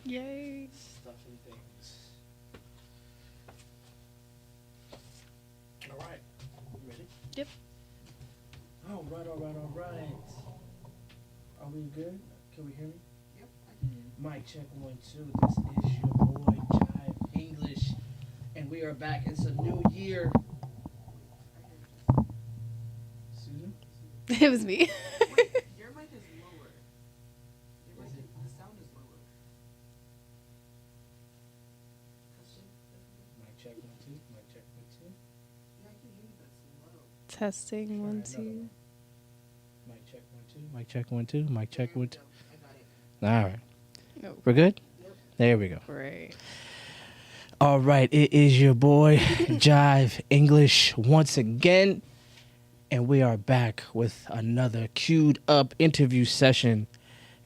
Yay. Stuff and things. All right. You ready? Yep. All right, all right, all right. Are we good? Can we hear me? Yep, I can hear you. Mic check 1 2. This is your boy Jive English, and we are back. It's a new year. Susan? It was me. Wait, your mic is lower. Your mic, the sound is lower. Testing. Mic check 1 2. Mic check 1 2. Yeah, I can hear you, but it's low. Testing one, Alright, another two. one. Mic check 1 2. Mic check 1 2. Mic check There we 1 2. go. I got it. All right. No. We're good? Yep. There we go. Right. All right, it is your boy Jive English once again, and we are back with another queued up interview session,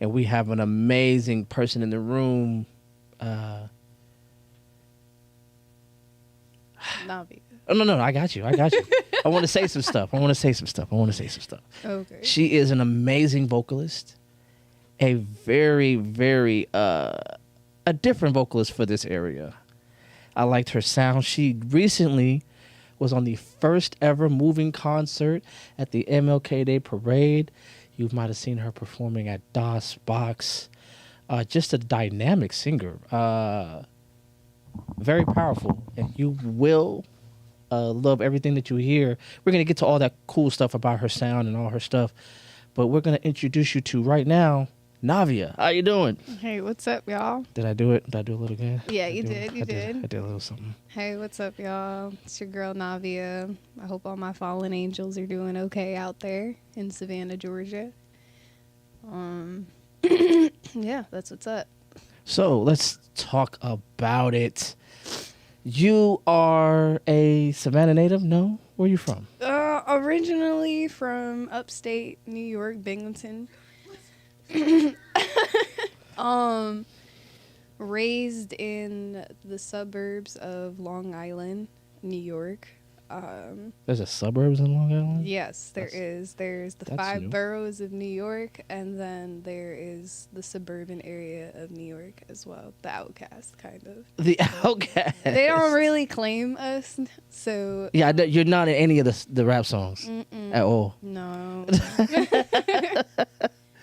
and we have an amazing person in the room. Navia. Oh no, I got you. I want to say some stuff. Okay. She is an amazing vocalist, a very, very a different vocalist for this area. I liked her sound. She recently was on the first ever moving concert at the MLK Day Parade. You might have seen her performing at DOS Box. Just a dynamic singer. Very powerful. And you will love everything that you hear. We're going to get to all that cool stuff about her sound and all her stuff. But we're going to introduce you to right now, Navia. How you doing? Hey, what's up, y'all? Did I do it? Did I do a little good? Yeah, Did I you do did. it? You did. I did a little something. Hey, what's up, y'all? It's your girl, Navia. I hope all my fallen angels are doing okay out there in Savannah, Georgia. Yeah, that's what's up. So let's talk about it. You are a Savannah native? No? Where are you from? Originally from upstate New York, Binghamton. Raised in the suburbs of Long Island, New York. There's a suburbs in Long Island? Yes, there is. There's the that's 5 new. boroughs of New York, and then there is the suburban area of New York as well. The outcast, kind of. The Outcast. They don't really claim us, so Yeah, I know you're not in any of the rap songs at all. no.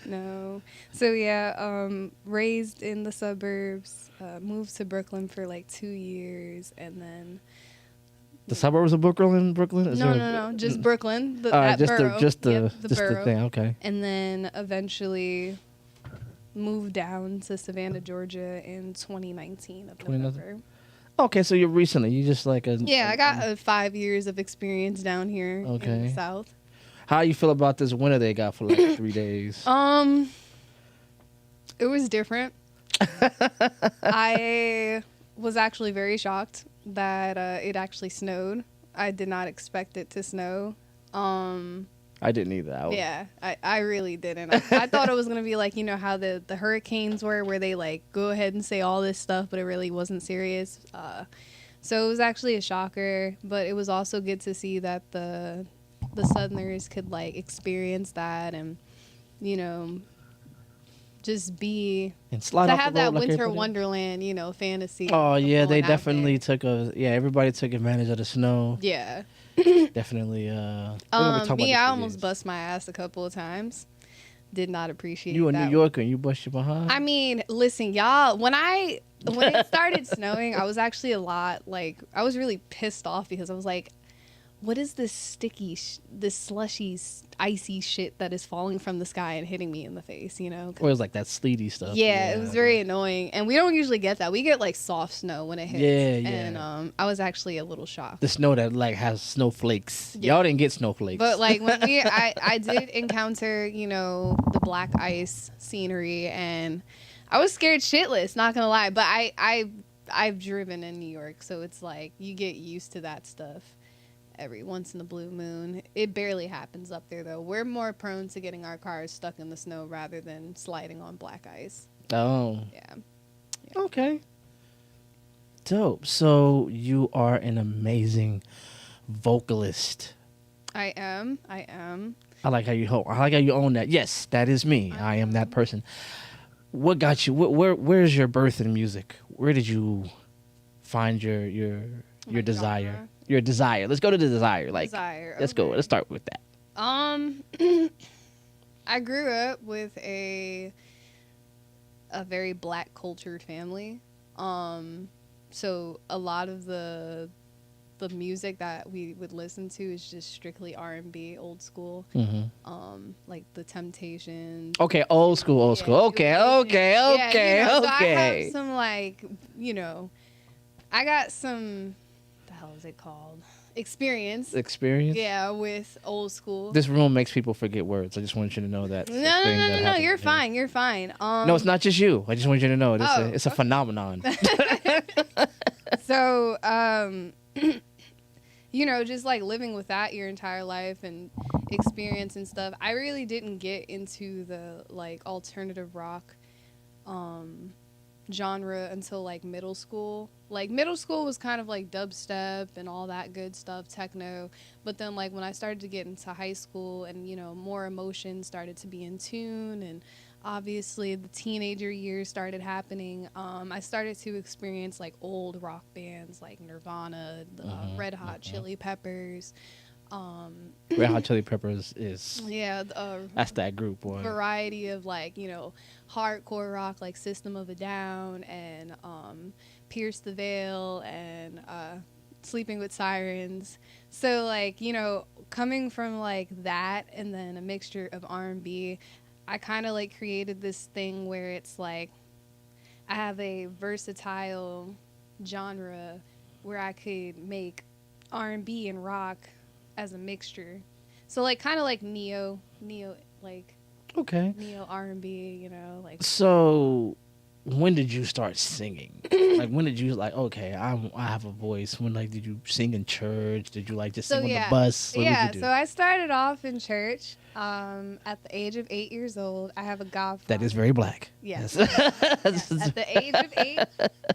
No. So yeah, raised in the suburbs, moved to Brooklyn for like 2 years, and then The suburbs of Brooklyn? Is no, there- no, just Brooklyn. That just borough. just the Yep, just borough. the thing. Okay. And then eventually moved down to Savannah, Georgia in 2019 of 2019? November. Okay, so you just like a Yeah, I got 5 years of experience down here in Okay. the South. How you feel about this winter they got for like 3 days? It was different. I was actually very shocked that it actually snowed. I did not expect it to snow. I didn't either. Yeah, I really didn't. I thought it was going to be like, you know, how the hurricanes were, where they like go ahead and say all this stuff, but it really wasn't serious. So it was actually a shocker, but it was also good to see that the Southerners could like experience that and, you know, just be And slide to off have the road that like winter everybody- wonderland, you know, fantasy. Oh of yeah, they going out definitely there. took everybody took advantage of the snow. Yeah. Definitely. We're gonna be talking Me, about I this almost days. bust my ass a couple of times. Did not appreciate You a that. New Yorker and you bust your behind. I mean, listen, y'all, when it started snowing, I was actually I was really pissed off because I was like, what is this sticky, this slushy, icy shit that is falling from the sky and hitting me in the face, you know? Or it was like that sleety stuff. Yeah, it was very annoying. And we don't usually get that. We get like soft snow when it hits. Yeah, yeah. And I was actually a little shocked. The snow that like has snowflakes. Yeah. Y'all didn't get snowflakes. But like when I did encounter, you know, the black ice scenery, and I was scared shitless, not gonna lie. But I've driven in New York, so it's like you get used to that stuff every once in a blue moon. It barely happens up there though. We're more prone to getting our cars stuck in the snow rather than sliding on black ice. Oh. Yeah. Okay. Dope. So you are an amazing vocalist. I am. I like how you own that. Yes, that is me. I am that person. what got you? Where's your birth in music? Where did you find your My desire? genre? Your desire. Let's go to the desire. Like, Desire. let's go. Okay. Let's start with that. I grew up with a very black cultured family. So a lot of the music that we would listen to is just strictly R&B, old school. Like the Temptations. Okay, old school, old Yeah, school. Okay, New okay, Edition. okay, Yeah, you know, so I okay. have some like, you know, I got some, the hell is it called? Experience. Experience. Yeah, with old school. This room makes people forget words. I just want you to know that. No. You're fine. You're fine. No, it's not just you. I just want you to know it's a okay. phenomenon. So, you know, just like living with that your entire life and experience and stuff. I really didn't get into the like alternative rock genre until like middle school. Like middle school was kind of like dubstep and all that good stuff, techno. But then like when I started to get into high school and, you know, more emotions started to be in tune, and obviously the teenager years started happening, I started to experience like old rock bands like Nirvana, Red Hot Chili Peppers. Red Hot Chili Peppers is Yeah, that's that group, boy. variety of like, you know, hardcore rock like System of a Down and Pierce the Veil and Sleeping with Sirens. So like, you know, coming from like that and then a mixture of R&B, I kind of like created this thing where it's like I have a versatile genre where I could make R&B and rock as a mixture. So like kind of like neo like Okay. neo R&B, you know, like So, when did you start singing? Like, when did you like? Okay, I have a voice. When like did you sing in church? Did you like just sing on the bus? What yeah, did you do? so I started off in church at the age of 8 years old. I have a godfather. That is very black. Yes. Yes. At the age of 8,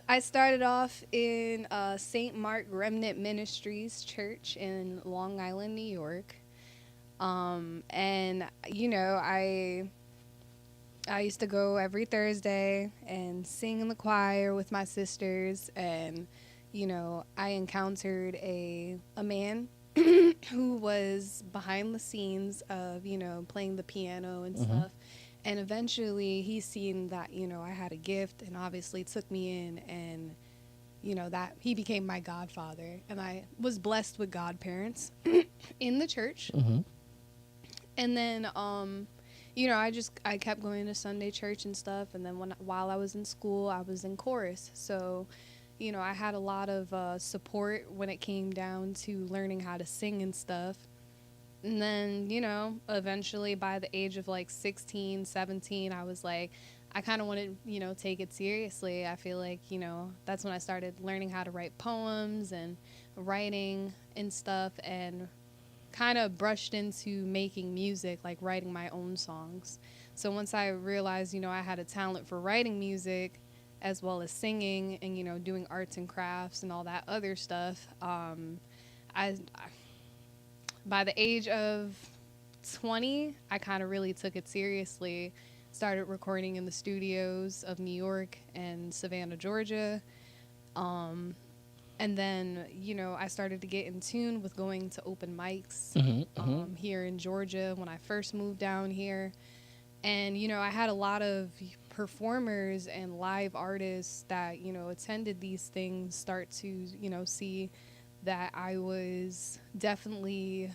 I started off in St. Mark Remnant Ministries Church in Long Island, New York. And, you know, I used to go every Thursday and sing in the choir with my sisters. And, you know, I encountered a man who was behind the scenes of, you know, playing the piano and stuff. And eventually he seen that, you know, I had a gift and obviously took me in, and, you know, that he became my godfather. And I was blessed with godparents in the church. And then, you know, I kept going to Sunday church and stuff. And then while I was in school, I was in chorus. So, you know, I had a lot of support when it came down to learning how to sing and stuff. And then, you know, eventually by the age of like 16, 17, I was like, I kind of wanted, you know, take it seriously. I feel like, you know, that's when I started learning how to write poems and writing and stuff, and kind of brushed into making music, like writing my own songs. So once I realized, you know, I had a talent for writing music as well as singing and, you know, doing arts and crafts and all that other stuff, by the age of 20, I kind of really took it seriously, started recording in the studios of New York and Savannah, Georgia. And then, you know, I started to get in tune with going to open mics here in Georgia when I first moved down here. And, you know, I had a lot of performers and live artists that, you know, attended these things start to, you know, see that I was definitely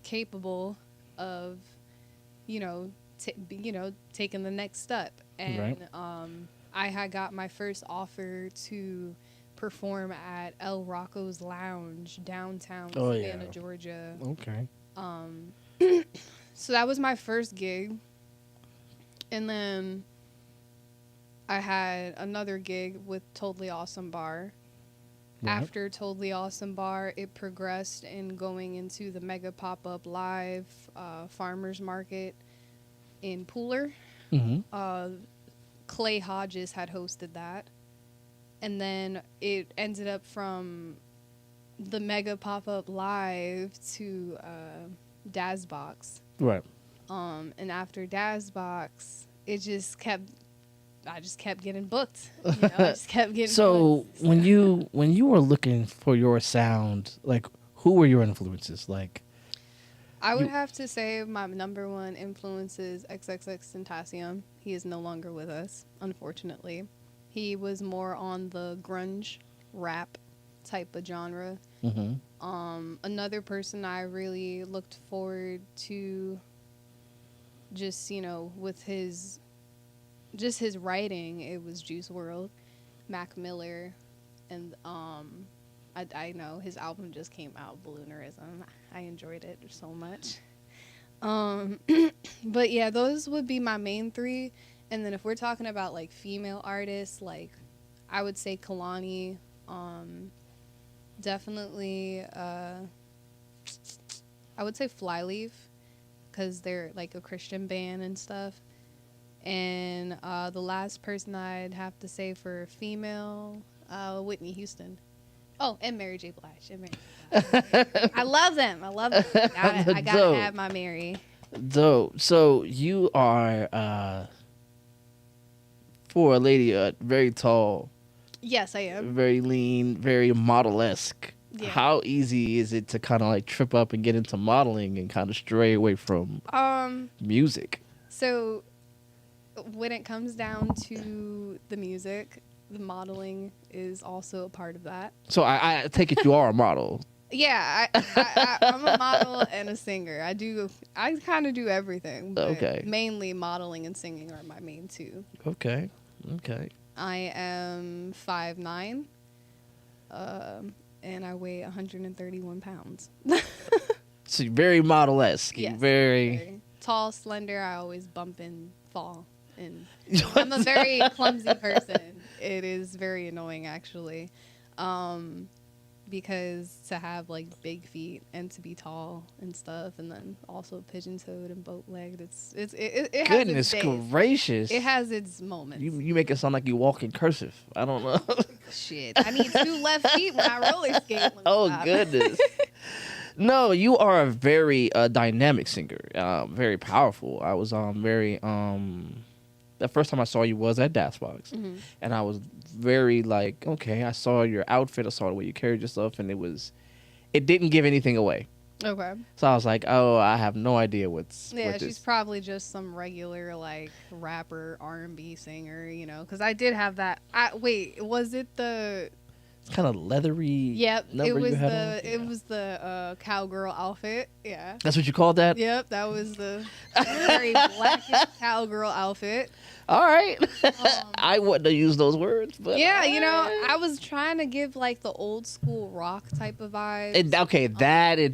capable of, you know, taking the next step. And I had got my first offer to perform at El Rocco's Lounge downtown Savannah, Georgia. Okay. So that was my first gig. And then I had another gig with Totally Awesome Bar. Right. After Totally Awesome Bar, it progressed in going into the Mega Pop-Up Live Farmers Market in Pooler. Clay Hodges had hosted that. And then it ended up from the Mega Pop-Up Live to DazBox. Right. And after DazBox, it just kept. I just kept getting booked. You know, I just kept getting. So booked. when you were looking for your sound, like who were your influences? Like I would have to say my number one influence is XXXTentacion. He is no longer with us, unfortunately. He was more on the grunge rap type of genre. Another person I really looked forward to, just with his writing, it was Juice World, Mac Miller, and I know his album just came out, Balloonerism. I enjoyed it so much. But yeah, those would be my main three. And then if we're talking about like female artists, like I would say Kalani, definitely. I would say Flyleaf, because they're like a Christian band and stuff. And the last person I'd have to say for female, Whitney Houston. Oh, and Mary J. Blige. I love them. I gotta have my Mary. Dope. So you are, for a lady, very tall. Yes, I am. Very lean, very model-esque. Yeah. How easy is it to kind of like trip up and get into modeling and kind of stray away from music? So when it comes down to the music, the modeling is also a part of that. So I take it you are a model. Yeah, I'm a model and a singer. I kind of do everything. But Okay. Mainly modeling and singing are my main two. Okay. I am 5'9", and I weigh 131 pounds. So you're very model-esque. Yes, very tall, slender. I always bump and fall. And I'm a very clumsy person. It is very annoying, actually, because to have like big feet and to be tall and stuff, and then also pigeon-toed and boat-legged, it has Goodness its days. gracious. It has its moments. You make it sound like you walk in cursive. I don't know. Shit, I need two left feet when I roller skate. Oh goodness. No, you are a very dynamic singer. Very powerful. I was very the first time I saw you was at Dasbox, and I was very like, okay, I saw your outfit, I saw the way you carried yourself, and it didn't give anything away. Okay. So I was like, oh, I have no idea what's. Yeah, what she's probably just some regular like rapper, R&B singer, because I did have that. Wait, was it the? kind of leathery. Yep, number it was you had the on? it was the cowgirl outfit. Yeah. That's what you called that? Yep, that was the very blackish cowgirl outfit. All right. I wouldn't have used those words, but Yeah, I was trying to give like the old school rock type of vibe. It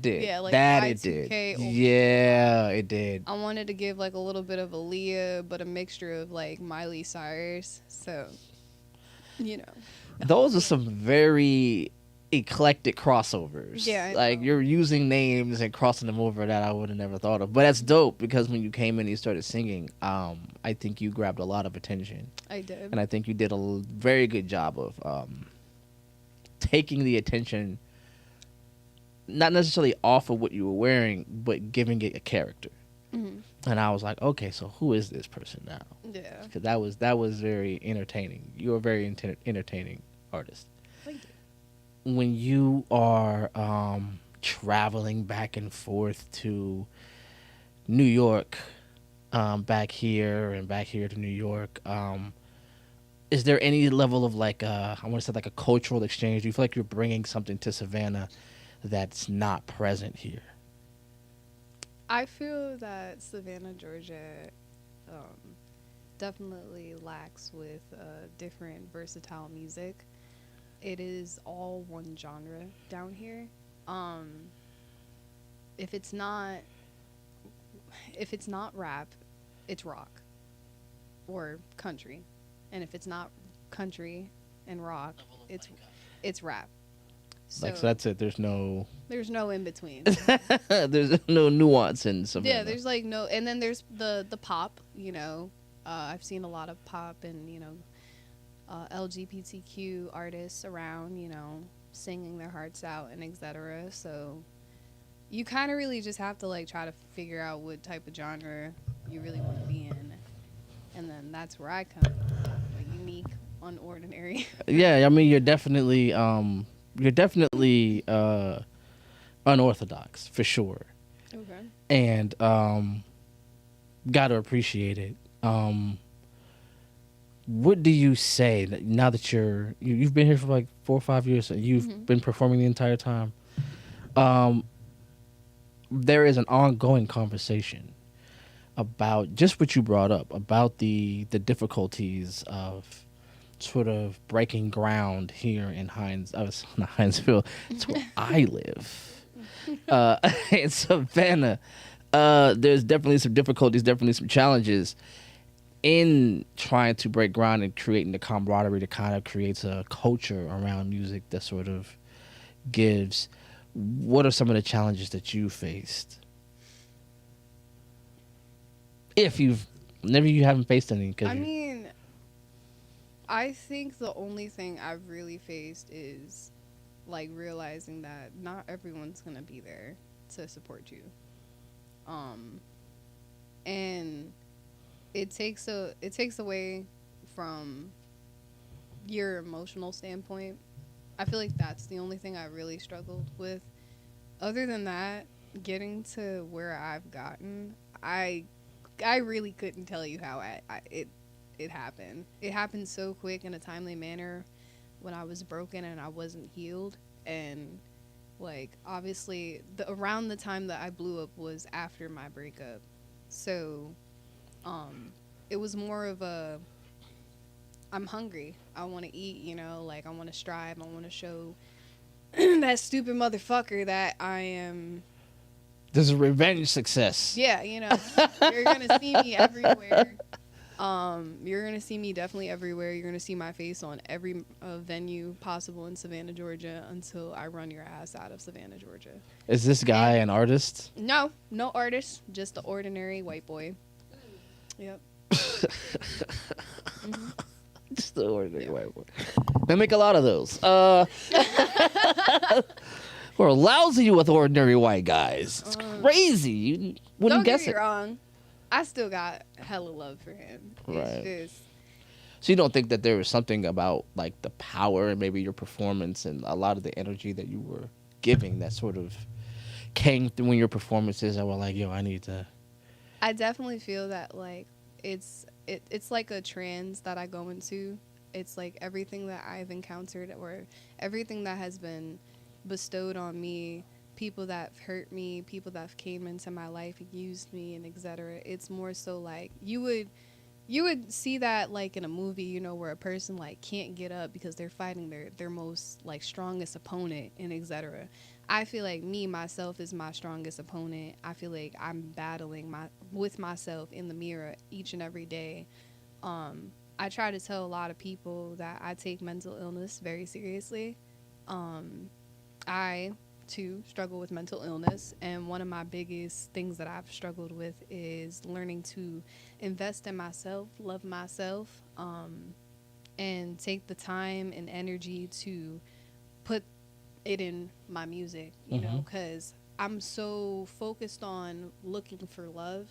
did. Yeah, like that it Y2K did. old Yeah, it did. I wanted to give like a little bit of Aaliyah, but a mixture of like Miley Cyrus. So, Those are some very eclectic crossovers. Yeah, I like know. you're using names and crossing them over that I would have never thought of. But that's dope because when you came in and you started singing, I think you grabbed a lot of attention. I did. And I think you did a very good job of taking the attention, not necessarily off of what you were wearing, but giving it a character. Mhm. And I was like, okay, so who is this person now? Yeah. Because that was very entertaining. You're a very entertaining artist. Thank you. When you are traveling back and forth to New York, back here to New York, is there any level of like I want to say like a cultural exchange? Do you feel like you're bringing something to Savannah that's not present here? I feel that Savannah, Georgia, definitely lacks with different versatile music. It is all one genre down here. If it's not rap, it's rock or country, and if it's not country and rock, it's rap. So that's it. There's no in between. there's no nuance in Savannah. Yeah, there's like no, and then there's the pop. I've seen a lot of pop and LGBTQ artists around, singing their hearts out and etc. So you kind of really just have to like try to figure out what type of genre you really want to be in, and that's where I come in. Unique, unordinary. Yeah, I mean, you're definitely unorthodox for sure, Okay. and got to appreciate it. What do you say now that you've been here for like 4 or 5 years and you've been performing the entire time? There is an ongoing conversation about just what you brought up about the difficulties of sort of breaking ground here in not Hinesville. It's where I live. In Savannah. There's definitely some difficulties, definitely some challenges in trying to break ground and creating the camaraderie that kind of creates a culture around music that sort of gives. What are some of the challenges that you faced? If you haven't faced any. I mean, I think the only thing I've really faced is like realizing that not everyone's gonna be there to support you. And it takes away from your emotional standpoint. I feel like that's the only thing I really struggled with. Other than that, getting to where I've gotten, I really couldn't tell you how it happened. It happened so quick in a timely manner when I was broken and I wasn't healed. And like obviously around the time that I blew up was after my breakup. So it was more of a I'm hungry. I want to eat, you know, like I want to strive. I want to show that stupid motherfucker that I am. There's a revenge success. Yeah, you know, you're going to see me everywhere. You're going to see me definitely everywhere. You're going to see my face on every venue possible in Savannah, Georgia until I run your ass out of Savannah, Georgia. Is this guy an artist? No artist, just the ordinary white boy. Yep. Mm-hmm. Just the ordinary white boy. They make a lot of those. We're lousy with ordinary white guys. It's crazy. You wouldn't guess it. Don't get me wrong. I still got hella love for him. Right. It's just, so you don't think that there was something about like the power and maybe your performance and a lot of the energy that you were giving that sort of came through in your performances that were like, yo, I need to. I definitely feel that like it's like a trance that I go into. It's like everything that I've encountered or everything that has been bestowed on me, people that have hurt me, people that have came into my life and used me and etc. It's more so like you would see that like in a movie, you know, where a person like can't get up because they're fighting their most like strongest opponent and etc. I feel like me myself is my strongest opponent. I feel like I'm battling with myself in the mirror each and every day. I try to tell a lot of people that I take mental illness very seriously. I too struggle with mental illness, and one of my biggest things that I've struggled with is learning to invest in myself, love myself, and take the time and energy to put it in my music, you know, because I'm so focused on looking for love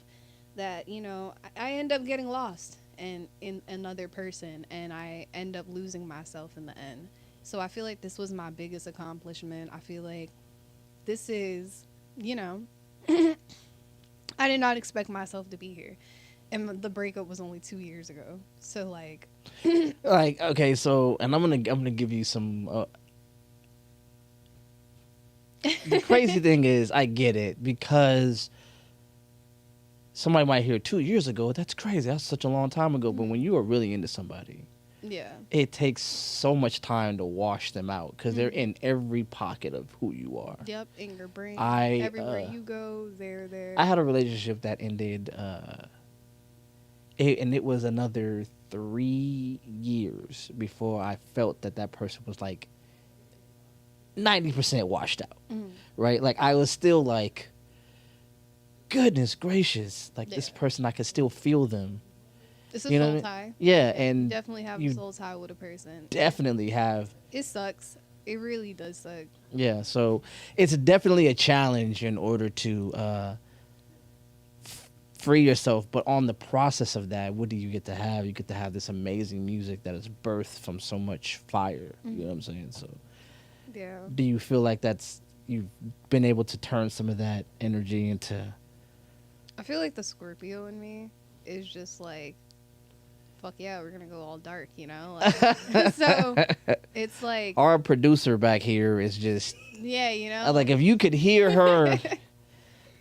that, you know, I end up getting lost in another person, and I end up losing myself in the end. So I feel like this was my biggest accomplishment. I feel like this is, you know, I did not expect myself to be here. And the breakup was only 2 years ago. So like like, okay, so, and I'm gonna give you some the crazy thing is I get it, because somebody might hear 2 years ago, that's crazy, that's such a long time ago. But when you are really into somebody, yeah, it takes so much time to wash them out because they're in every pocket of who you are. Yep, in your brain. Everywhere everywhere you go, they're there. I had a relationship that ended, and it was another 3 years before I felt that person was like 90% washed out, right? Like I was still like, goodness gracious, like this person, I could still feel them. It's a you know soul what I mean? tie. Yeah, and definitely have a soul tie with a person. Definitely have. It sucks. It really does suck. Yeah, so it's definitely a challenge in order to free yourself, but on the process of that, what do you get to have? You get to have this amazing music that is birthed from so much fire. You know what I'm saying? So Yeah. do you feel like you've been able to turn some of that energy into... I feel like the Scorpio in me is just like, fuck yeah, we're gonna go all dark, you know? Like, so it's like, Our producer back here is just... yeah, you know? Like, if you could hear her...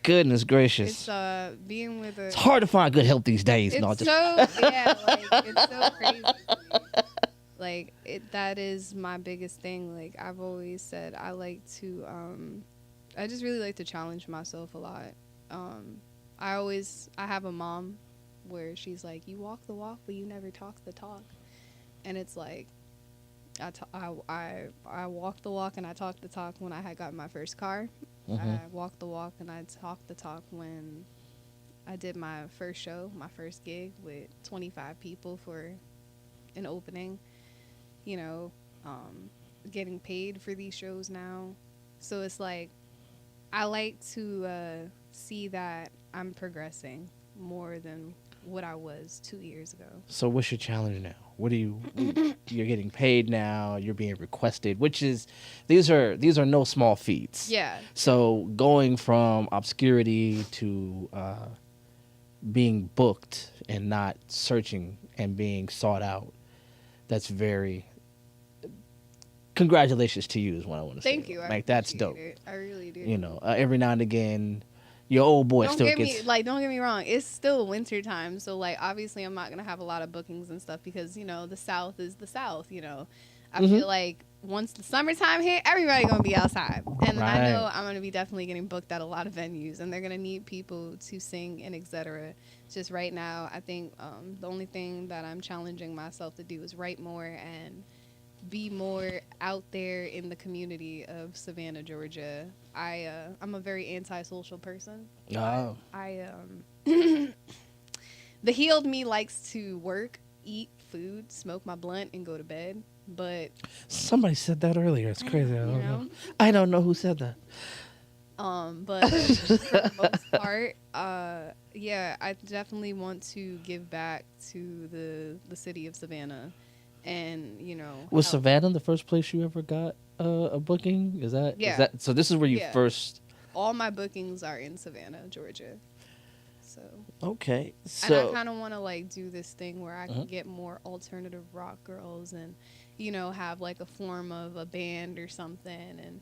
Goodness gracious. It's being with a... It's hard to find good help these days. It's No, just... yeah, like, it's so crazy to me. Like, that is my biggest thing. Like, I've always said I like to, I just really like to challenge myself a lot. I have a mom where she's like, you walk the walk, but you never talk the talk. And it's like, I walked the walk and I talked the talk when I had gotten my first car. I walked the walk and I talked the talk when I did my first show, my first gig with 25 people for an opening. You know, getting paid for these shows now. So it's like, I like to see that I'm progressing more than what I was 2 years ago. So what's your challenge now? You're getting paid now, you're being requested, which is, these are no small feats. Yeah. So going from obscurity to being booked and not searching and being sought out, that's very... Congratulations to you is what I want to say. Thank you. Like, that's dope. I really do. You know, every now and again, your old boy don't still get gets... don't get me wrong. It's still winter time. So, like, obviously I'm not going to have a lot of bookings and stuff because, you know, the South is the South, you know. I feel like once the summertime hit, everybody going to be outside. And then I know I'm going to be definitely getting booked at a lot of venues. And they're going to need people to sing and et cetera. Just right now, I think the only thing that I'm challenging myself to do is write more and be more out there in the community of Savannah, Georgia. I'm a very antisocial person. Oh. The healed me likes to work, eat food, smoke my blunt, and go to bed. But somebody said that earlier. It's crazy. I don't know who said that. But for the most part, yeah, I definitely want to give back to the city of Savannah. And, you know, was Savannah the first place you ever got a booking? Is that so? This is where you first... All my bookings are in Savannah, Georgia. So okay, and I kind of want to like do this thing where I can get more alternative rock girls and, you know, have like a form of a band or something, and,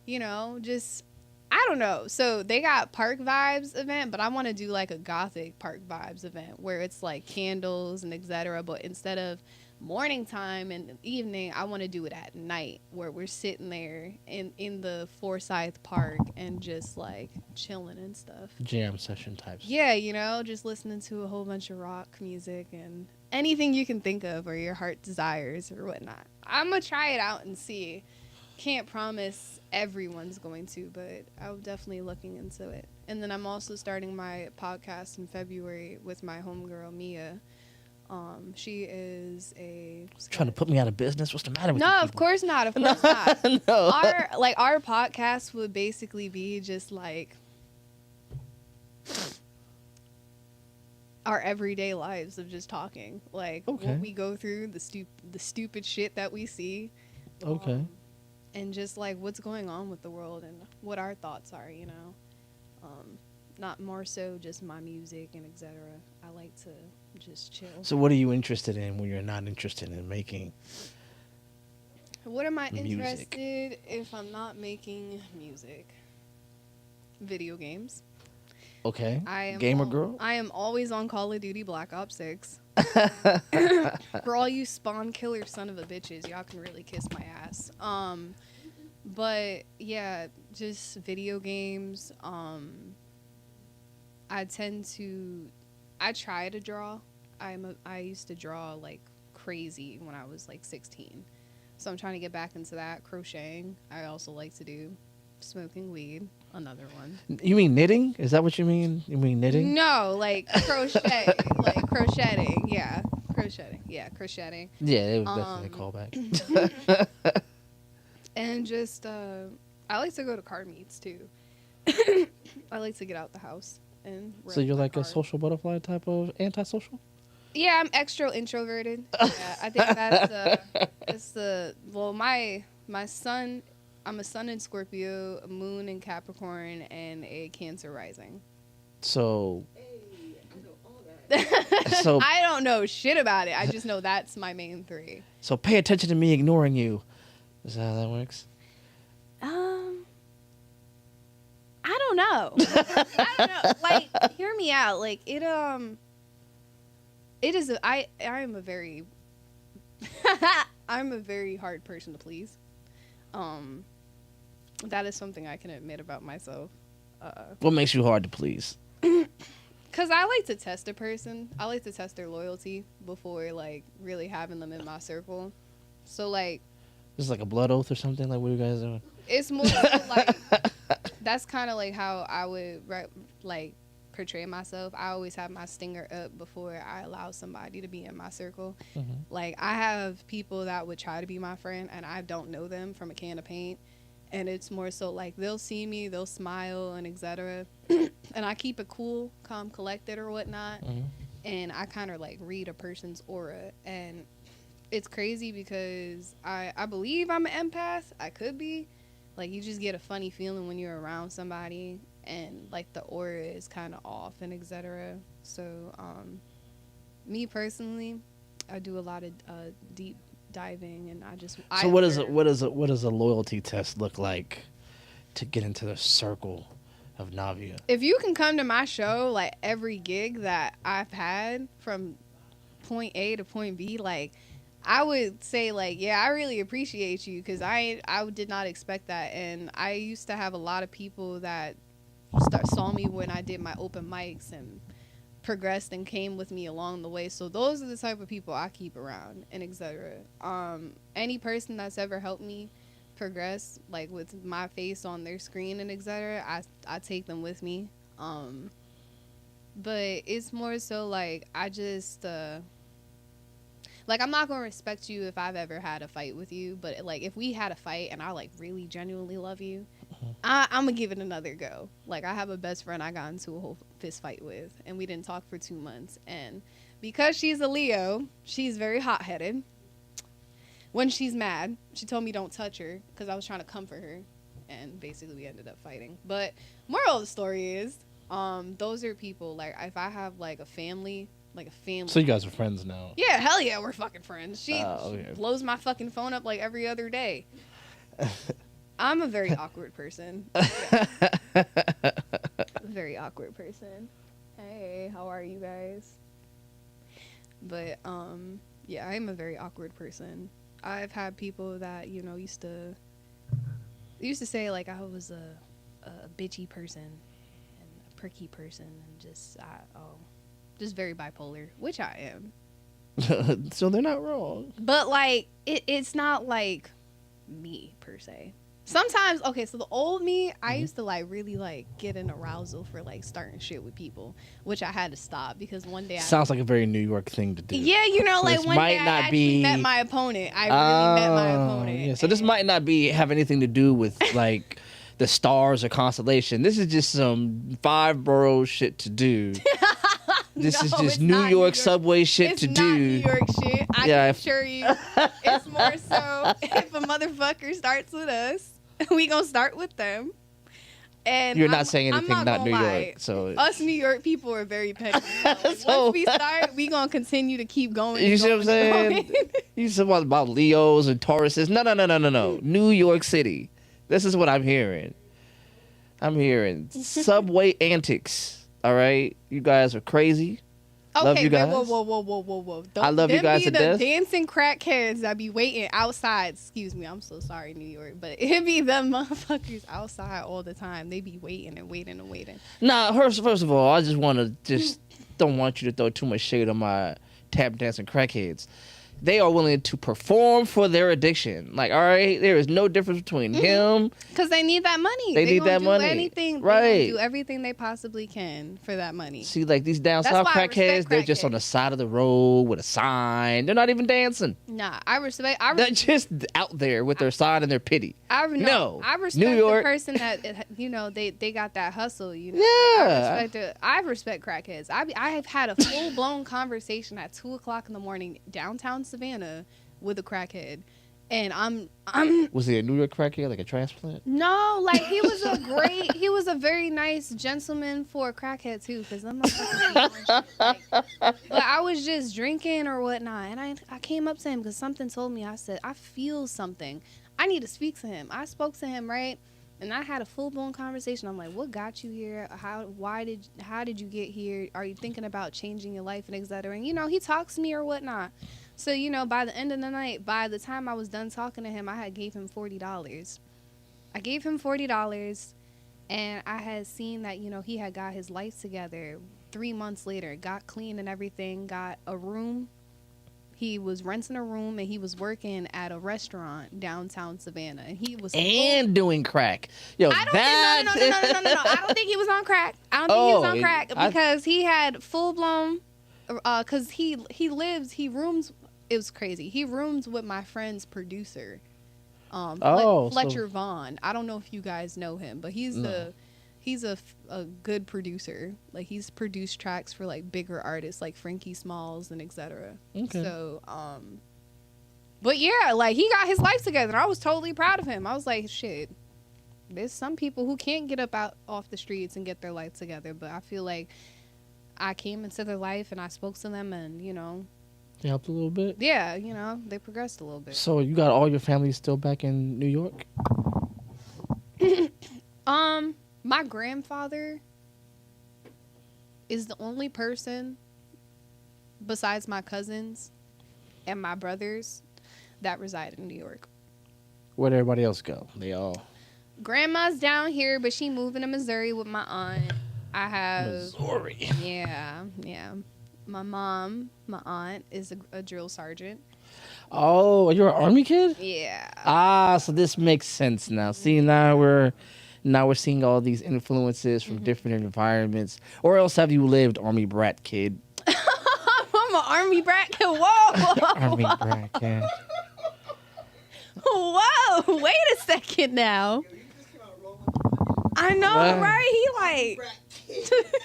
you know, just, I don't know. So they got Park Vibes event, but I want to do like a gothic Park Vibes event where it's like candles and etc. But instead of morning time and evening, I want to do it at night where we're sitting there in the Forsyth Park and just like chilling and stuff. Jam session types. Yeah, you know, just listening to a whole bunch of rock music and anything you can think of or your heart desires or whatnot. I'm gonna try it out and see. Can't promise everyone's going to, but I'm definitely looking into it. And then I'm also starting my podcast in February with my homegirl Mia. She is trying to put me out of business. What's the matter with you? No, of course not. Of course not. No. Our podcast would basically be just like our everyday lives of just talking, like what we go through, the stupid shit that we see. Okay. And just like what's going on with the world and what our thoughts are, you know. Not more so just my music and etc. I like to just chill. So what are you interested in when you're not interested in making What am I music? interested if I'm not making music? Video games. Okay. Gamer girl? I am always on Call of Duty Black Ops 6. For all you spawn killer son of a bitches, y'all can really kiss my ass. But yeah, just video games. I try to draw. I used to draw like crazy when I was like 16. So I'm trying to get back into that. Crocheting, I also like to do. Smoking weed, another one. You mean knitting? Is that what you mean? You mean knitting? No, like crochet, like crocheting. Yeah, crocheting. Yeah, crocheting. Yeah, it was definitely a callback. And just, I like to go to car meets too. I like to get out the house and So rent you're my like a car. social butterfly type of antisocial? Yeah, I'm extra introverted. Yeah, I think that's my son. I'm a sun in Scorpio, a moon in Capricorn, and a Cancer rising. So Hey, I know all that. So- I don't know shit about it. I just know that's my main three. so pay attention to me ignoring you. Is that how that works? I don't know. I don't know. Like, hear me out. Like it is I am a very I'm a very hard person to please. That is something I can admit about myself. What makes you hard to please? Cause I like to test a person. I like to test their loyalty before like really having them in my circle. So like This is like a blood oath or something? Like, what are you guys doing? it's more so, like that's kind of like how I would like portray myself. I always have my stinger up before I allow somebody to be in my circle. Mm-hmm. Like I have people that would try to be my friend and I don't know them from a can of paint, and it's more so like they'll see me, they'll smile and etc. And I keep it cool, calm, collected or whatnot. Mm-hmm. And I kind of like read a person's aura, and it's crazy because I believe I'm an empath. I could be. Like, you just get a funny feeling when you're around somebody, and like the aura is kind of off and etc. So me personally, I do a lot of deep diving, and So what does a loyalty test look like to get into the circle of Navia? If you can come to my show, like every gig that I've had from point A to point B, like I would say like, yeah, I really appreciate you, because I did not expect that. And I used to have a lot of people that saw me when I did my open mics and progressed and came with me along the way. So those are the type of people I keep around and etc. Any person that's ever helped me progress, like with my face on their screen and etc., I take them with me. But it's more so like I just like I'm not gonna respect you if I've ever had a fight with you, but like if we had a fight and I like really genuinely love you, I'm gonna give it another go. Like I have a best friend I got into a whole fist fight with, and we didn't talk for 2 months. And because she's a Leo, she's very hot-headed. When she's mad, she told me don't touch her because I was trying to comfort her, and basically we ended up fighting. But moral of the story is, those are people like if I have like a family. So you guys are friends now? Yeah, hell yeah, we're fucking friends. She Okay. blows my fucking phone up like every other day. I'm a very awkward person. Very awkward person. Hey, how are you guys? But yeah, I'm a very awkward person. I've had people that used to say like I was a bitchy person and a pricky person and just very bipolar, which I am. So they're not wrong. But like it's not like me per se. Sometimes, okay, so the old me, I used to like really like get an arousal for like starting shit with people, which I had to stop because one day Sounds like a very New York thing to do. yeah, So like this one might day I not actually be- met my opponent. I really met my opponent. Yeah. So this and- might not have anything to do with like the stars or constellation. This is just some 5 borough shit to do. This is No, just it's New not York New subway shit it's to not do. New York shit. I Yeah, can if- assure you. It's more so if a motherfucker starts with us, we gonna start with them. And You're not saying anything not gonna New lie. York. So Us New York people are very petty. Like, So- once we start, we gonna continue to keep going. You and see what I'm going and saying? going. You said about Leos and Tauruses. No. New York City. This is what I'm hearing. I'm hearing subway antics. All right, you guys are crazy. Love Okay, you guys. whoa. I love you Them guys be to the death. dancing crackheads that be waiting outside. Excuse me, I'm so sorry, New York, but it be them motherfuckers outside all the time. They be waiting and waiting and waiting. Nah, first of all, I just don't want you to throw too much shade on my tap dancing crackheads. they are willing to perform for their addiction. Like, all right, there is no difference between him. Because they need that money. They need that money. Anything, right. They do everything they possibly can for that money. See, like these down That's south why I crackheads, respect they're just on the side of the road with a sign. They're not even dancing. Nah, They're just out there with their sign and their pity. I respect New York. the person that they got that hustle. Yeah, I respect crackheads. I have had a full blown conversation at 2:00 in the morning downtown Savannah with a crackhead, and I'm was he a New York crackhead, like a transplant? no, like he was a very nice gentleman for a crackhead too, because I'm like, but I was just drinking or whatnot, and I came up to him because something told me. I said, I feel something. I need to speak to him. I spoke to him, right? And I had a full blown conversation. I'm like, what got you here? How did you get here? Are you thinking about changing your life and etc. And he talks to me or whatnot. So by the end of the night, by the time I was done talking to him, I had gave him $40. I gave him $40, and I had seen that he had got his life together. 3 months later, got clean and everything, got a room. He was renting a room, and he was working at a restaurant downtown Savannah, and he was doing crack. Yo, no. I don't think he was on crack. Because he had full blown. Because he rooms. It was crazy. He rooms with my friend's producer, Fletcher Vaughn. I don't know if you guys know him, but he's a good producer. Like, he's produced tracks for like bigger artists like Frankie Smalls and etc. Okay. So but yeah, like, he got his life together, and I was totally proud of him. I was like, shit, there's some people who can't get up out off the streets and get their life together, but I feel like I came into their life and I spoke to them, and they helped a little bit. yeah, they progressed a little bit. So you got all your family still back in New York? My grandfather is the only person besides my cousins and my brothers that reside in New York. Where'd everybody else go? They all... Grandma's down here, but she moving to Missouri with my aunt. I have... Missouri. Yeah. My aunt is a drill sergeant. Oh, you're an Army kid? Yeah. So this makes sense now. See, now we're seeing all these influences from different environments. Or else have you lived Army brat kid? I'm an Army brat kid. Whoa. Army brat kid. Whoa. Wait a second now. I know, right? He like...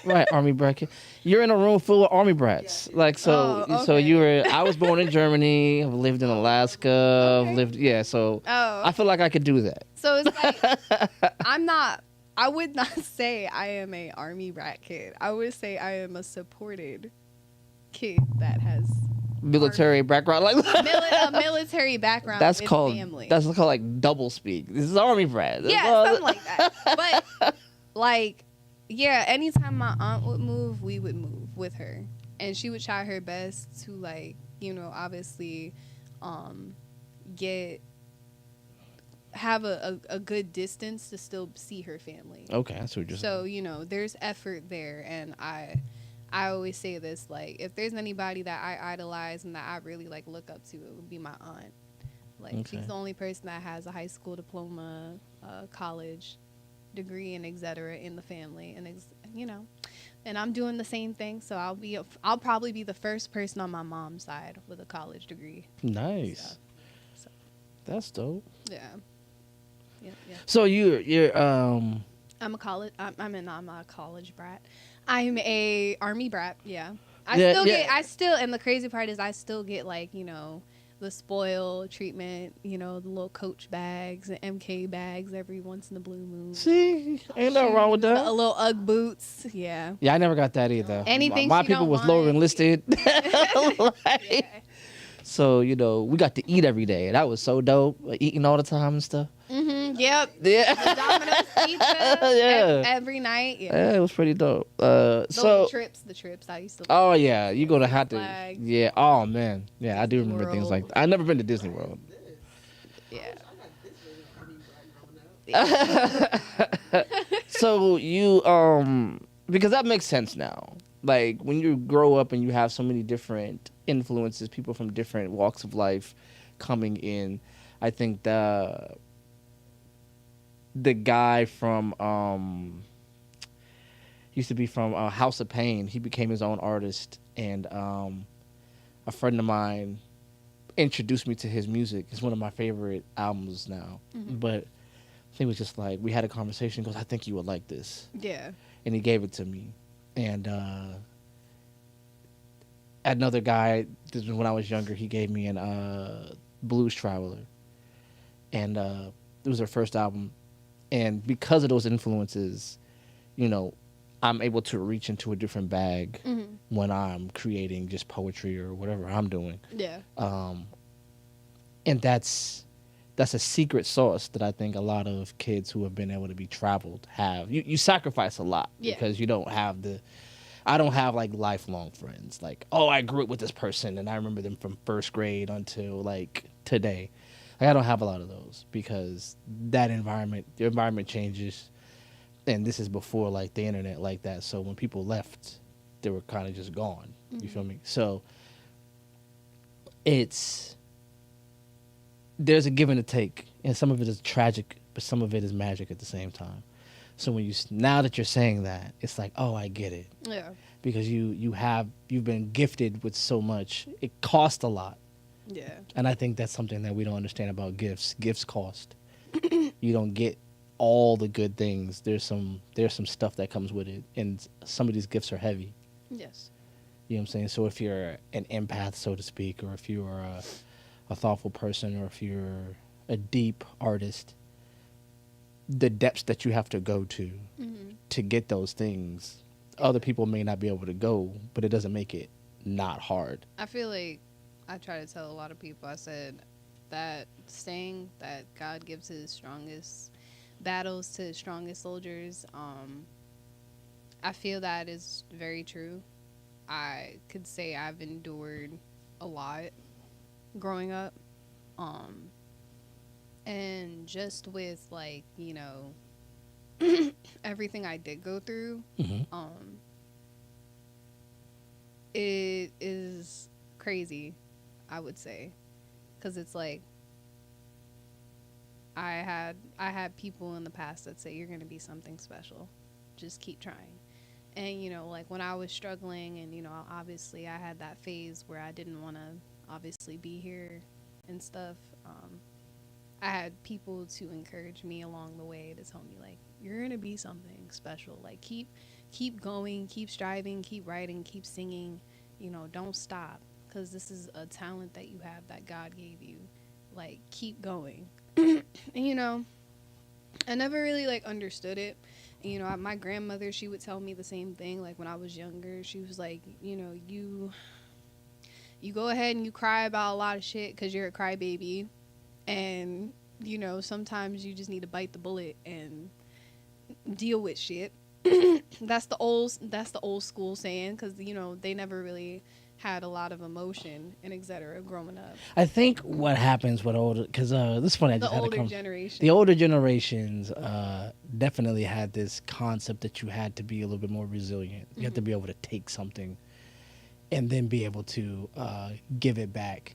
Right, Army brat kid. You're in a room full of Army brats. Like, so, okay. so you were... I was born in Germany. I've lived in Alaska. Okay. So I feel like I could do that. So it's like, I would not say I am a Army brat kid. I would say I am a supported kid that has military background, like a military background. That's with called family. That's called like double speak. This is Army brat. Yeah, something like that. But like, yeah, anytime my aunt would move, we would move with her, and she would try her best to, like, obviously, have a good distance to still see her family. Okay, that's what you're saying. So, there's effort there, and I always say this, like, if there's anybody that I idolize and that I really, like, look up to, it would be my aunt. Like, Okay. She's the only person that has a high school diploma, college degree, and etc. in the family, and and I'm doing the same thing, so I'll probably be the first person on my mom's side with a college degree. Nice. So. That's dope. Yeah. So you're I'm a college. I'm not a college brat. I'm a Army brat. Yeah. I still, and the crazy part is I still get, like, the spoil treatment, the little Coach bags and MK bags every once in the blue moon. See, ain't nothing wrong with that. A little Ugg boots. Yeah. Yeah, I never got that either. Anything my she people don't was want. lower enlisted. Yeah. So, we got to eat every day. That was so dope. Eating all the time and stuff. Mm-hmm. Yep. Yeah. The Domino's pizza. Yeah. Every night. Yeah, it was pretty dope. The trips I used to. Oh yeah, you're gonna have to. Flag. Yeah. Oh man. Yeah, I do remember things like that. I've never been to Disney World. Yeah. So you because that makes sense now. Like, when you grow up and you have so many different influences, people from different walks of life coming in. I think the guy from used to be from House of Pain. He became his own artist, and a friend of mine introduced me to his music. It's one of my favorite albums now. But he was just like, we had a conversation. He goes, I think you would like this. Yeah. And he gave it to me. And another guy, this was when I was younger, he gave me an Blues Traveler. And it was their first album. And because of those influences, you know, I'm able to reach into a different bag when I'm creating just poetry or whatever I'm doing. Yeah. And that's a secret sauce that I think a lot of kids who have been able to be traveled have. You sacrifice a lot because you don't have I don't have like lifelong friends. Like, oh, I grew up with this person and I remember them from first grade until like today. Like, I don't have a lot of those because the environment changes. And this is before like the internet like that. So when people left, they were kind of just gone. You feel me? So there's a give and a take, and some of it is tragic, but some of it is magic at the same time. So now that you're saying that, it's like, oh, I get it. Yeah. Because you've been gifted with so much. It costs a lot. Yeah. And I think that's something that we don't understand about gifts. Gifts cost. You don't get all the good things. There's some stuff that comes with it, and some of these gifts are heavy. Yes. You know what I'm saying? So if you're an empath, so to speak, or if you're a thoughtful person, or if you're a deep artist, the depths that you have to go to get those things, other people may not be able to go, but it doesn't make it not hard. I feel like I try to tell a lot of people, I said that saying that God gives his strongest battles to his strongest soldiers, I feel that is very true. I could say I've endured a lot growing up, and just with like, you know, everything I did go through, it is crazy, I would say, because it's like I had people in the past that say you're gonna be something special, just keep trying. And you know, like when I was struggling, and you know, obviously I had that phase where I didn't want to obviously be here and stuff. I had people to encourage me along the way to tell me like, you're gonna be something special. Like keep going, keep striving, keep writing, keep singing. You know, don't stop, because this is a talent that you have that God gave you. Like, keep going. And you know, I never really like understood it. You know, my grandmother, she would tell me the same thing. Like when I was younger, she was like, you know, you go ahead and you cry about a lot of shit because you're a crybaby, and you know, sometimes you just need to bite the bullet and deal with shit. That's the old school saying, because you know, they never really had a lot of emotion and etc. growing up. I think what happens with older, because this is funny. I just The had to older come. generation. The older generations definitely had this concept that you had to be a little bit more resilient. You have to be able to take something and then be able to give it back.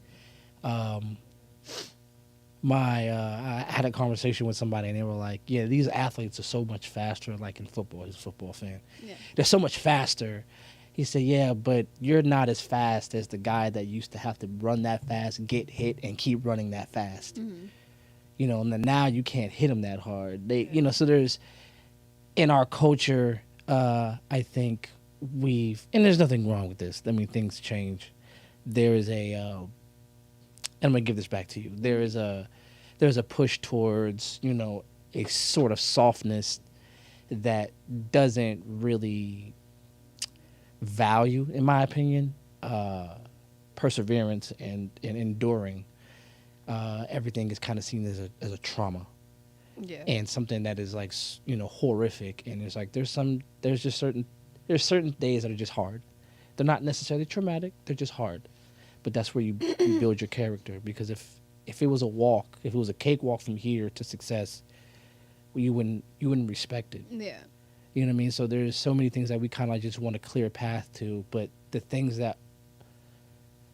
I had a conversation with somebody, and they were like, yeah, these athletes are so much faster, like in football. He's a football fan. Yeah. They're so much faster. He said, yeah, but you're not as fast as the guy that used to have to run that fast, get hit, and keep running that fast. You know, and then now you can't hit them that hard. You know, so there's, in our culture, I think and there's nothing wrong with this. I mean, things change. There is and I'm going to give this back to you. There's a push towards, you know, a sort of softness that doesn't really value, in my opinion, perseverance and enduring. Everything is kind of seen as a trauma, and something that is like, you know, horrific. And it's like there's certain days that are just hard. They're not necessarily traumatic. They're just hard. But that's where you build your character. Because if it was a cakewalk from here to success, you wouldn't respect it. Yeah. You know what I mean? So there's so many things that we kind of just want a clear path to, but the things that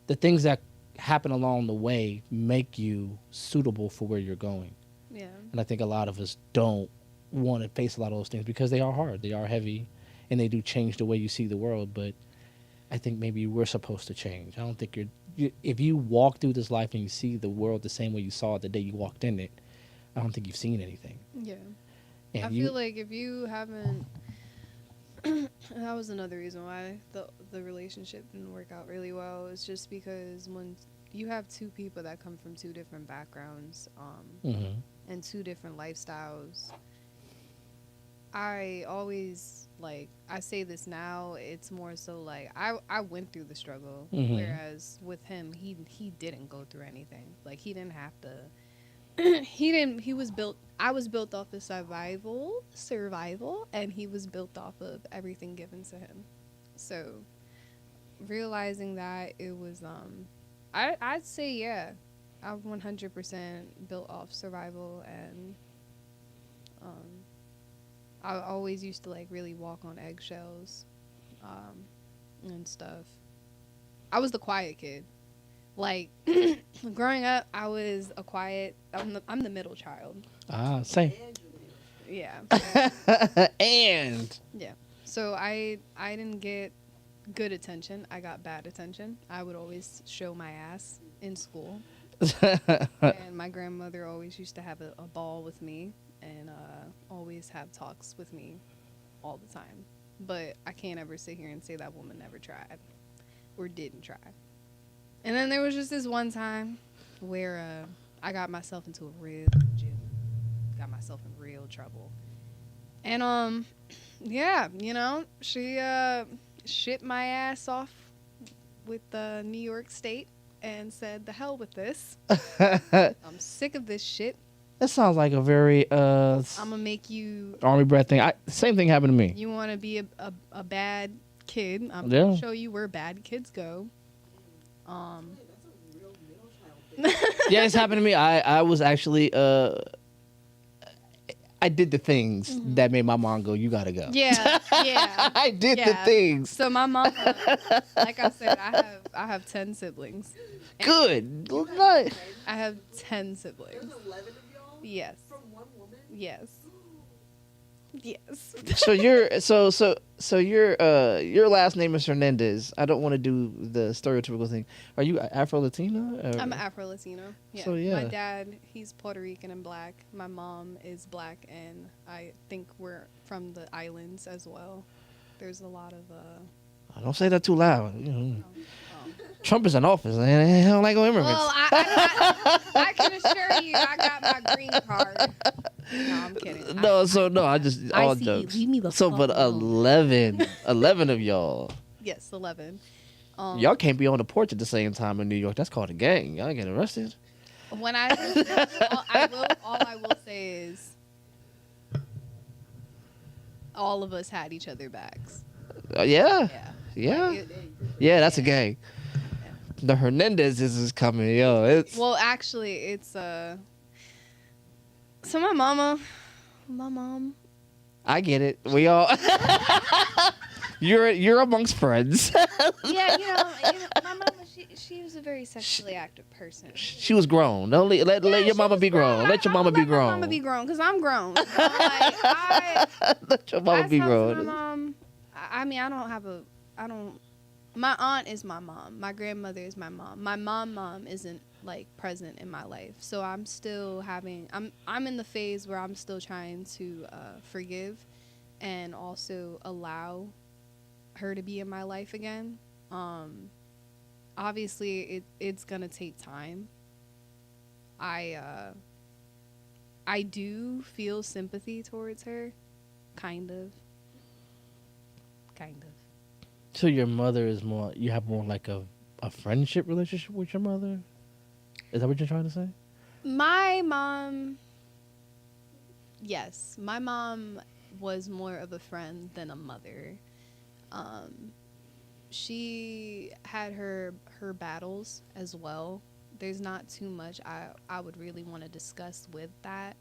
the things that happen along the way make you suitable for where you're going. Yeah. And I think a lot of us don't want to face a lot of those things because they are hard, they are heavy, and they do change the way you see the world. But I think maybe we're supposed to change. I don't think if you walk through this life and you see the world the same way you saw it the day you walked in it, I don't think you've seen anything. Yeah. And I feel like if you haven't, that was another reason why the relationship didn't work out really well. It's just because when you have two people that come from two different backgrounds, and two different lifestyles, I always, like, I say this now, it's more so like I went through the struggle, whereas with him, he didn't go through anything. Like, he didn't have to. I was built off of survival, and he was built off of everything given to him. So realizing that, it was I'd say, yeah, I'm 100% built off survival, and I always used to, like, really walk on eggshells and stuff. I was the quiet kid. Like, growing up, I was I'm the middle child. Same. Yeah. And Yeah. So I didn't get good attention. I got bad attention. I would always show my ass in school. And my grandmother always used to have a ball with me and always have talks with me all the time. But I can't ever sit here and say that woman never tried or didn't try. And then there was just this one time where I got myself into a real gym. Got myself in real trouble. And, yeah, you know, she shipped my ass off with New York State and said, the hell with this. I'm sick of this shit. That sounds like a very I'm going to make you... Army brat thing. Same thing happened to me. You want to be a bad kid. I'm going to show you where bad kids go. That's a real middle child thing. Yeah, it's happened to me. I was actually I did the things that made my mom go, you gotta go. Yeah. I did the things. So my mom, like I said, I have 10 siblings. Good. I have 10 siblings. There's 11 of y'all? Yes. From one woman? Yes. Yes. So your last name is Hernandez. I don't want to do the stereotypical thing. Are you Afro-Latina? I'm Afro-Latino. Yeah. So, yeah. My dad, he's Puerto Rican and black. My mom is black, and I think we're from the islands as well. There's a lot of I don't say that too loud. You know. oh. Trump is in office, and he don't like immigrants. Well, I can assure you, I got my green card. No, I'm kidding. I just all see. jokes. Leave me the So, fuck but alone. 11 of y'all. Yes, 11. Y'all can't be on the porch at the same time in New York. That's called a gang. Y'all get arrested. When all I will say is, all of us had each other backs. Yeah. Yeah. Like, Yeah, that's a gang. The Hernandez is coming, yo. It's well, actually, it's so my mom. I get it. We all You're amongst friends. Yeah, you know, my mama, she was a very sexually active person. She was grown. Don't let your mama be grown. Let your mama be grown. Let my mama be grown, because I'm grown. You know, like, Let your mama be My grown. mom, I mean, my aunt is my mom. My grandmother is my mom. My mom isn't, like, present in my life. So I'm still I'm in the phase where I'm still trying to forgive and also allow her to be in my life again. Obviously it's gonna take time. I do feel sympathy towards her, kind of. So your mother is more. You have more like a friendship relationship with your mother. Is that what you're trying to say? My mom, yes, my mom was more of a friend than a mother. She had her battles as well. There's not too much I would really want to discuss with that,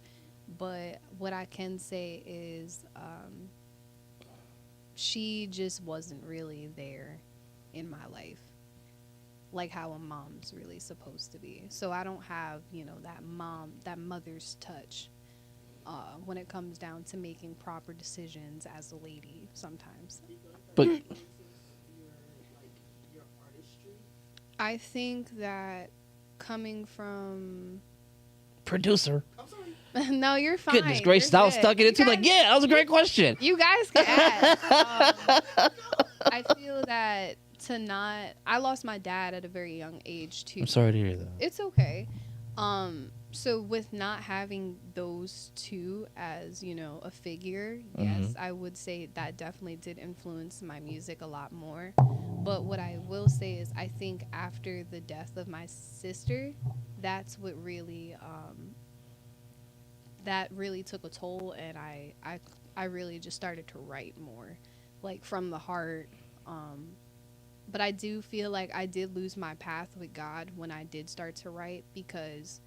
but what I can say is she just wasn't really there in my life. like how a mom's really supposed to be. So I don't have, that mother's touch when it comes down to making proper decisions as a lady sometimes. But Your artistry. I think that coming from producer. I'm sorry. no, you're fine. Goodness gracious, You're I was good. stuck in it too. Like, yeah, that was a great question. You guys can ask. I feel that I lost my dad at a very young age too. I'm sorry to hear that. It's okay. So with not having those two as, a figure, yes, I would say that definitely did influence my music a lot more. But what I will say is I think after the death of my sister, that's what really that really took a toll, and I really just started to write more, like from the heart. But I do feel like I did lose my path with God when I did start to write, because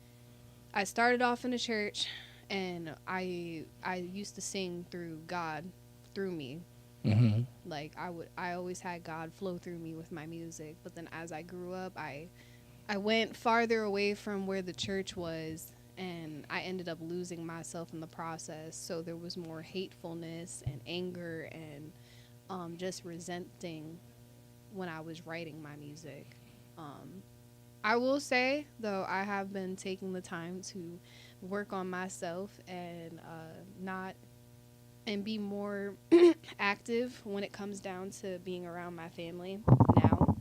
I started off in a church, and I used to sing through God through me. Mm-hmm. Like I always had God flow through me with my music. But then as I grew up, I went farther away from where the church was, and I ended up losing myself in the process. So there was more hatefulness and anger and just resenting when I was writing my music. I will say, though, I have been taking the time to work on myself and be more active when it comes down to being around my family now.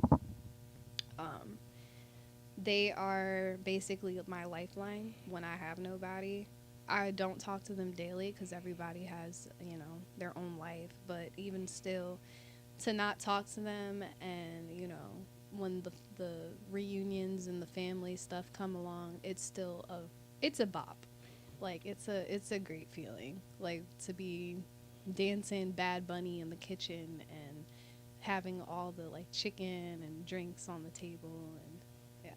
They are basically my lifeline when I have nobody. I don't talk to them daily because everybody has, their own life. But even still, to not talk to them and, when the reunions and the family stuff come along, it's a bop. Like, it's a great feeling. Like, to be dancing Bad Bunny in the kitchen and having all the, like, chicken and drinks on the table. And, yeah.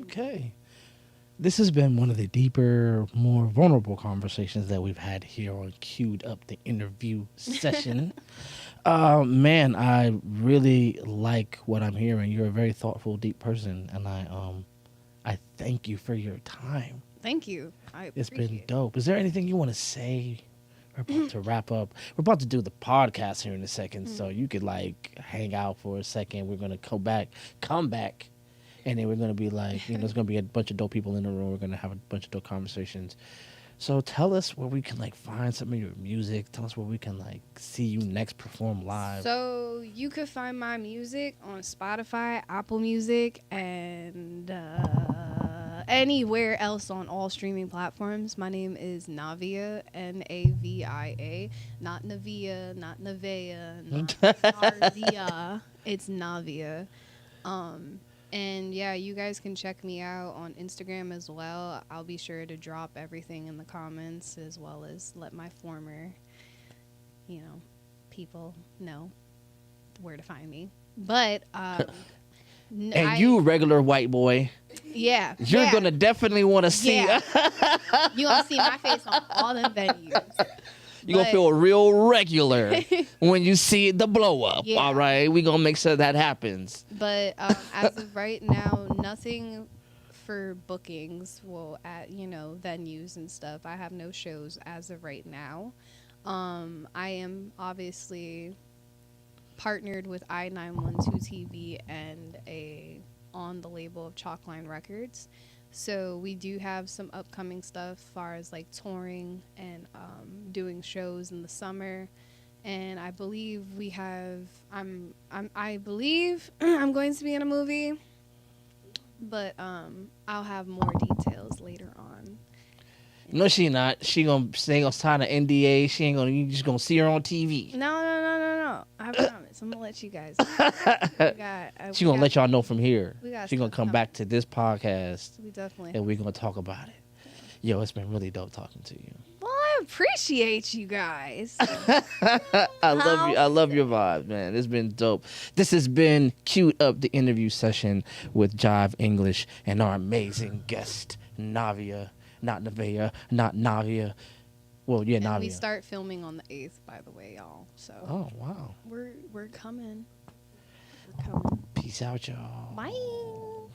Okay. This has been one of the deeper, more vulnerable conversations that we've had here on Queu'd Up, the interview session. Man, I really like what I'm hearing. You're a very thoughtful, deep person, and I thank you for your time. Thank you. It's been dope. Is there anything you want to say? We're about to wrap up. We're about to do the podcast here in a second, so you could like hang out for a second. We're gonna come back, and then we're gonna be like, there's gonna be a bunch of dope people in the room. We're gonna have a bunch of dope conversations. So tell us where we can like find some of your music. Tell us where we can like see you next perform live. So you could find my music on Spotify, Apple Music, and anywhere else on all streaming platforms. My name is Navia, Navia, not Navia, not Navia, not Narvia. It's Navia. And yeah, you guys can check me out on Instagram as well. I'll be sure to drop everything in the comments, as well as let my former, people know where to find me. But you regular white boy, yeah, you're gonna definitely want to see. Yeah. You gonna see my face on all them venues. You're going to feel real regular when you see the blow up. Yeah. All right. We're going to make sure that happens. But as of right now, nothing for bookings. Well, at, venues and stuff. I have no shows as of right now. I am obviously partnered with I912 TV and on the label of Chalkline Records. So we do have some upcoming stuff as far as like touring and doing shows in the summer. And I believe I believe I'm going to be in a movie, but I'll have more details later on. No, she not. They gonna sign an NDA. She ain't gonna. You just gonna see her on TV. No. I promise. I'm gonna let you guys know. She gonna let y'all know from here. She gonna come coming. back to this podcast. We definitely. And we're gonna talk about it. Yo, it's been really dope talking to you. Well, I appreciate you guys. I love you. I love your vibe, man. It's been dope. This has been Queu'd Up, the interview session with Jive English and our amazing guest, Navia. Not Navia, not Navia. Well, yeah, and Navia. we start filming on the 8th, by the way, y'all. So Oh, wow. we're coming. We're coming. Peace out, y'all. Bye.